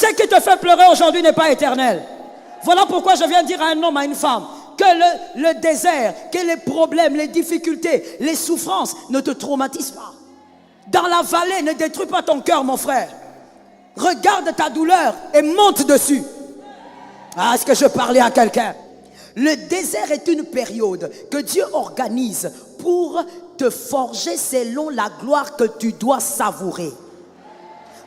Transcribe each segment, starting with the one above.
Ce qui te fait pleurer aujourd'hui n'est pas éternel. Voilà pourquoi je viens dire à un homme, à une femme, que le désert, que les problèmes, les difficultés, les souffrances ne te traumatisent pas. Dans la vallée, ne détruis pas ton cœur, mon frère. Regarde ta douleur et monte dessus. Ah, est-ce que je parlais à quelqu'un? Le désert est une période que Dieu organise pour te forger selon la gloire que tu dois savourer.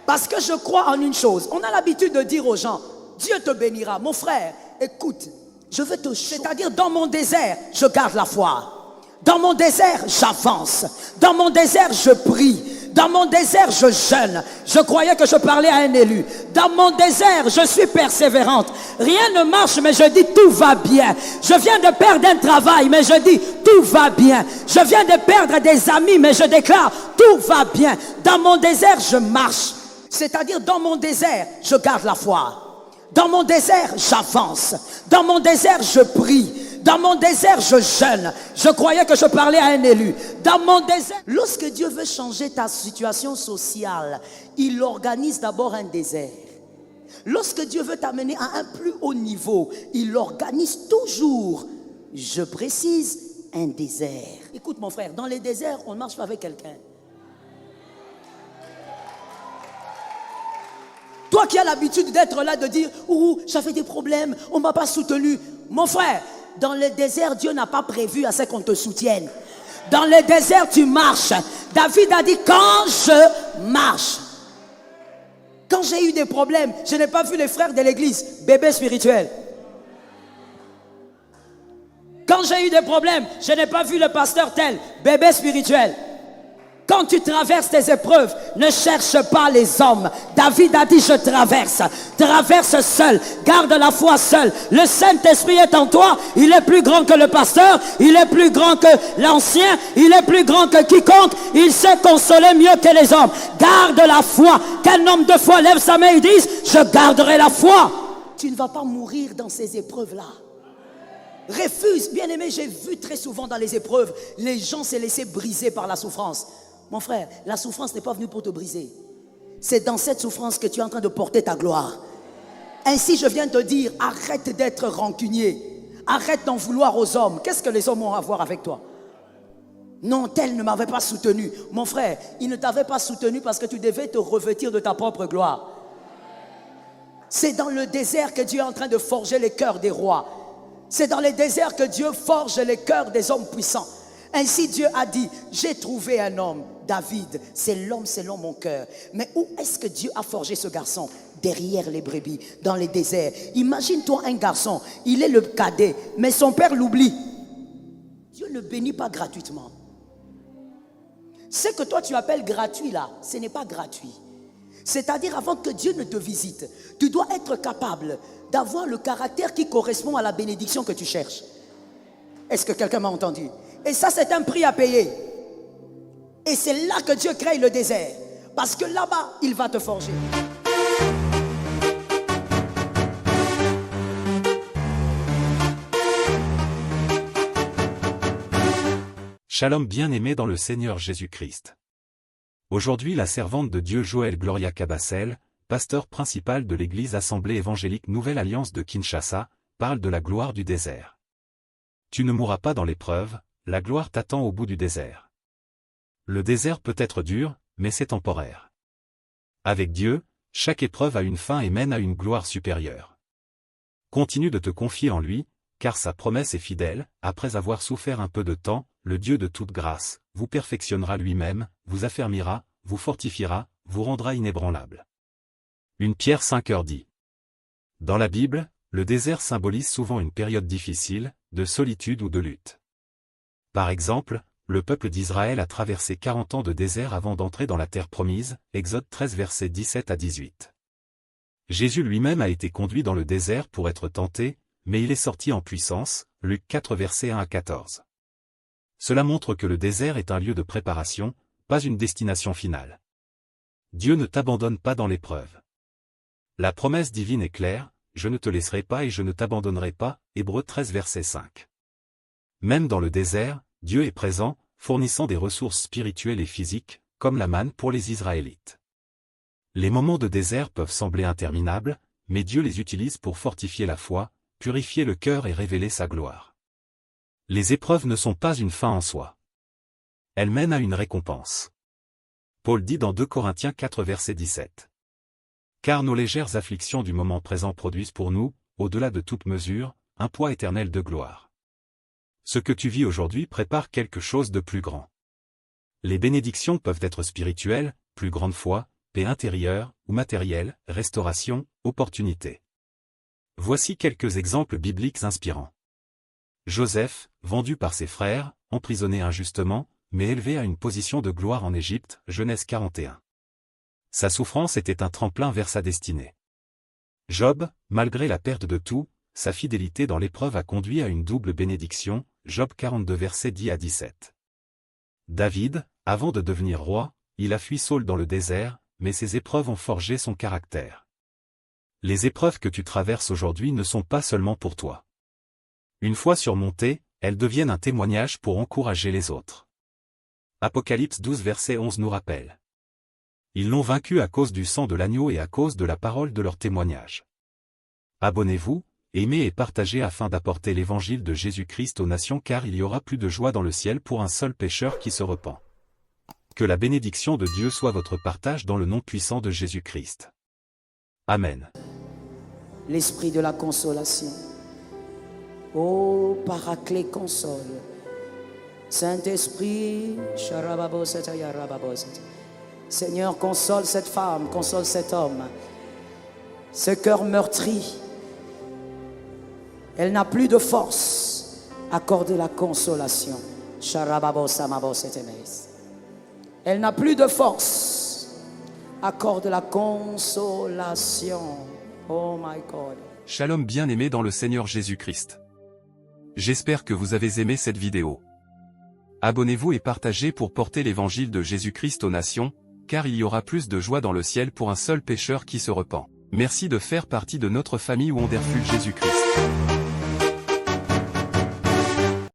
Parce que je crois en une chose. On a l'habitude de dire aux gens, Dieu te bénira. Mon frère, écoute, je veux te... C'est-à-dire, dans mon désert, je garde la foi. Dans mon désert, j'avance. Dans mon désert, je prie. Dans mon désert, je jeûne. Je croyais que je parlais à un élu. Dans mon désert, je suis persévérante. Rien ne marche, mais je dis tout va bien. Je viens de perdre un travail, mais je dis tout va bien. Je viens de perdre des amis, mais je déclare tout va bien. Dans mon désert, je marche. C'est-à-dire, dans mon désert, je garde la foi. Dans mon désert, j'avance. Dans mon désert, je prie. Dans mon désert, je jeûne. Je croyais que je parlais à un élu. Dans mon désert, lorsque Dieu veut changer ta situation sociale, il organise d'abord un désert. Lorsque Dieu veut t'amener à un plus haut niveau, il organise toujours, je précise, un désert. Écoute mon frère, dans les déserts, on ne marche pas avec quelqu'un. Toi qui as l'habitude d'être là, de dire « Ouh, j'avais des problèmes, on ne m'a pas soutenu. » Mon frère, dans le désert, Dieu n'a pas prévu à ce qu'on te soutienne. Dans le désert, tu marches. David a dit « Quand je marche ». Quand j'ai eu des problèmes, je n'ai pas vu les frères de l'église, bébé spirituel. Quand j'ai eu des problèmes, je n'ai pas vu le pasteur tel, bébé spirituel. Quand tu traverses tes épreuves, ne cherche pas les hommes. David a dit, je traverse. Traverse seul. Garde la foi seul. Le Saint-Esprit est en toi. Il est plus grand que le pasteur. Il est plus grand que l'ancien. Il est plus grand que quiconque. Il sait consoler mieux que les hommes. Garde la foi. Qu'un homme de foi lève sa main et dise, je garderai la foi. Tu ne vas pas mourir dans ces épreuves-là. Refuse. Bien aimé, j'ai vu très souvent dans les épreuves, les gens se laisser briser par la souffrance. Mon frère, la souffrance n'est pas venue pour te briser. C'est dans cette souffrance que tu es en train de porter ta gloire. Ainsi, je viens te dire, arrête d'être rancunier. Arrête d'en vouloir aux hommes. Qu'est-ce que les hommes ont à voir avec toi? Non, tel ne m'avait pas soutenu. Mon frère, il ne t'avait pas soutenu parce que tu devais te revêtir de ta propre gloire. C'est dans le désert que Dieu est en train de forger les cœurs des rois. C'est dans les déserts que Dieu forge les cœurs des hommes puissants. Ainsi Dieu a dit, j'ai trouvé un homme, David, c'est l'homme selon mon cœur. Mais où est-ce que Dieu a forgé ce garçon? Derrière les brebis, dans les déserts. Imagine-toi un garçon, il est le cadet, mais son père l'oublie. Dieu ne bénit pas gratuitement. Ce que toi tu appelles gratuit là, ce n'est pas gratuit. C'est-à-dire avant que Dieu ne te visite, tu dois être capable d'avoir le caractère qui correspond à la bénédiction que tu cherches. Est-ce que quelqu'un m'a entendu? Et ça, c'est un prix à payer. Et c'est là que Dieu crée le désert. Parce que là-bas, il va te forger. Shalom bien-aimé dans le Seigneur Jésus-Christ. Aujourd'hui, la servante de Dieu Joël Gloria Cabassel, pasteur principal de l'église Assemblée évangélique Nouvelle Alliance de Kinshasa, parle de la gloire du désert. Tu ne mourras pas dans l'épreuve, la gloire t'attend au bout du désert. Le désert peut être dur, mais c'est temporaire. Avec Dieu, chaque épreuve a une fin et mène à une gloire supérieure. Continue de te confier en lui, car sa promesse est fidèle. Après avoir souffert un peu de temps, le Dieu de toute grâce vous perfectionnera lui-même, vous affermira, vous fortifiera, vous rendra inébranlable. 1 Pierre 5h dit. Dans la Bible, le désert symbolise souvent une période difficile, de solitude ou de lutte. Par exemple, le peuple d'Israël a traversé 40 ans de désert avant d'entrer dans la terre promise, Exode 13 versets 17 à 18. Jésus lui-même a été conduit dans le désert pour être tenté, mais il est sorti en puissance, Luc 4 versets 1 à 14. Cela montre que le désert est un lieu de préparation, pas une destination finale. Dieu ne t'abandonne pas dans l'épreuve. La promesse divine est claire, je ne te laisserai pas et je ne t'abandonnerai pas, Hébreux 13 verset 5. Même dans le désert, Dieu est présent, fournissant des ressources spirituelles et physiques, comme la manne pour les Israélites. Les moments de désert peuvent sembler interminables, mais Dieu les utilise pour fortifier la foi, purifier le cœur et révéler sa gloire. Les épreuves ne sont pas une fin en soi. Elles mènent à une récompense. Paul dit dans 2 Corinthiens 4 verset 17. Car nos légères afflictions du moment présent produisent pour nous, au-delà de toute mesure, un poids éternel de gloire. Ce que tu vis aujourd'hui prépare quelque chose de plus grand. Les bénédictions peuvent être spirituelles, plus grande foi, paix intérieure, ou matérielle, restauration, opportunité. Voici quelques exemples bibliques inspirants. Joseph, vendu par ses frères, emprisonné injustement, mais élevé à une position de gloire en Égypte, Genèse 41. Sa souffrance était un tremplin vers sa destinée. Job, malgré la perte de tout, sa fidélité dans l'épreuve a conduit à une double bénédiction, Job 42 versets 10 à 17. David, avant de devenir roi, il a fui Saul dans le désert, mais ces épreuves ont forgé son caractère. Les épreuves que tu traverses aujourd'hui ne sont pas seulement pour toi. Une fois surmontées, elles deviennent un témoignage pour encourager les autres. Apocalypse 12 verset 11 nous rappelle. Ils l'ont vaincu à cause du sang de l'agneau et à cause de la parole de leur témoignage. Abonnez-vous, aimez et partagez afin d'apporter l'évangile de Jésus-Christ aux nations car il y aura plus de joie dans le ciel pour un seul pécheur qui se repent. Que la bénédiction de Dieu soit votre partage dans le nom puissant de Jésus-Christ. Amen. L'esprit de la consolation. Ô Paraclet console. Saint-Esprit, Seigneur, console cette femme, console cet homme. Ce cœur meurtri, elle n'a plus de force. Accordez la consolation. Elle n'a plus de force. Accorde la consolation. Oh my God. Shalom bien-aimés dans le Seigneur Jésus-Christ. J'espère que vous avez aimé cette vidéo. Abonnez-vous et partagez pour porter l'évangile de Jésus-Christ aux nations, car il y aura plus de joie dans le ciel pour un seul pécheur qui se repent. Merci de faire partie de notre famille Wonderful Jésus-Christ.